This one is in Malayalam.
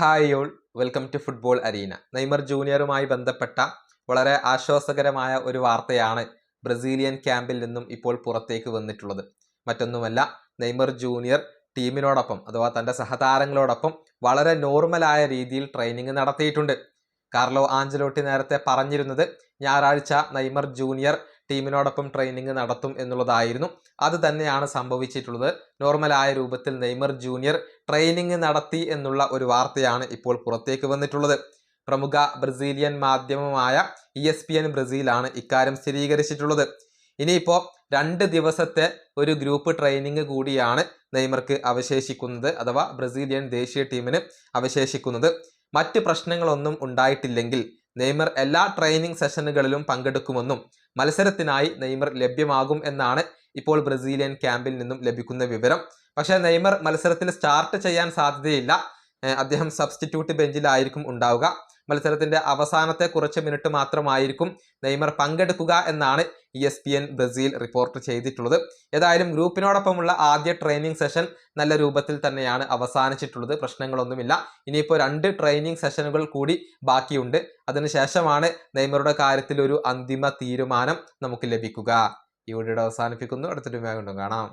Hi all, welcome to football arena. Neymar ജൂനിയറുമായി ബന്ധപ്പെട്ട വളരെ ആശ്വാസകരമായ ഒരു വാർത്തയാണ് ബ്രസീലിയൻ ക്യാമ്പിൽ നിന്നും ഇപ്പോൾ പുറത്തേക്ക് വന്നിട്ടുള്ളത്. മറ്റൊന്നുമല്ല, നെയ്മർ ജൂനിയർ ടീമിനോടൊപ്പം അഥവാ തൻ്റെ സഹതാരങ്ങളോടൊപ്പം വളരെ നോർമലായ രീതിയിൽ ട്രെയിനിങ് നടത്തിയിട്ടുണ്ട്. കാർലോ ആഞ്ചലോട്ടി നേരത്തെ പറഞ്ഞിരുന്നത് ഞായറാഴ്ച നെയ്മർ ജൂനിയർ ടീമിനോടൊപ്പം ട്രെയിനിങ് നടത്തും എന്നുള്ളതായിരുന്നു. അത് തന്നെയാണ് സംഭവിച്ചിട്ടുള്ളത്. നോർമലായ രൂപത്തിൽ നെയ്മർ ജൂനിയർ ട്രെയിനിങ് നടത്തി എന്നുള്ള ഒരു വാർത്തയാണ് ഇപ്പോൾ പുറത്തേക്ക് വന്നിട്ടുള്ളത്. പ്രമുഖ ബ്രസീലിയൻ മാധ്യമമായ ESPN ബ്രസീലാണ് ഇക്കാര്യം സ്ഥിരീകരിച്ചിട്ടുള്ളത്. ഇനിയിപ്പോൾ 2 ദിവസത്തെ ഒരു ഗ്രൂപ്പ് ട്രെയിനിങ് കൂടിയാണ് നെയ്മർക്ക് അവശേഷിക്കുന്നത്, അഥവാ ബ്രസീലിയൻ ദേശീയ ടീമിന് അവശേഷിക്കുന്നത്. മറ്റ് പ്രശ്നങ്ങളൊന്നും ഉണ്ടായിട്ടില്ലെങ്കിൽ നെയ്മർ എല്ലാ ട്രെയിനിങ് സെഷനുകളിലും പങ്കെടുക്കുമെന്നും മത്സരത്തിനായി നെയ്മർ ലഭ്യമാകും എന്നാണ് ഇപ്പോൾ ബ്രസീലിയൻ ക്യാമ്പിൽ നിന്നും ലഭിക്കുന്ന വിവരം. പക്ഷേ നെയ്മർ മത്സരത്തിൽ സ്റ്റാർട്ട് ചെയ്യാൻ സാധ്യതയില്ല. അദ്ദേഹം സബ്സ്റ്റിറ്റ്യൂട്ട് ബെഞ്ചിലായിരിക്കും ഉണ്ടാവുക. മത്സരത്തിന്റെ അവസാനത്തെ കുറച്ച് മിനിറ്റ് മാത്രമായിരിക്കും നെയ്മർ പങ്കെടുക്കുക എന്നാണ് ESPN ബ്രസീൽ റിപ്പോർട്ട് ചെയ്തിട്ടുള്ളത്. ഏതായാലും ഗ്രൂപ്പിനോടൊപ്പമുള്ള ആദ്യ ട്രെയിനിങ് സെഷൻ നല്ല രൂപത്തിൽ തന്നെയാണ് അവസാനിച്ചിട്ടുള്ളത്. പ്രശ്നങ്ങളൊന്നുമില്ല. ഇനിയിപ്പോൾ 2 ട്രെയിനിങ് സെഷനുകൾ കൂടി ബാക്കിയുണ്ട്. അതിനുശേഷമാണ് നെയ്മറുടെ കാര്യത്തിൽ ഒരു അന്തിമ തീരുമാനം നമുക്ക് ലഭിക്കുക. ഈ വീഡിയോ അവസാനിപ്പിക്കുന്നു. അടുത്തൊരു വീഡിയോ കാണാം.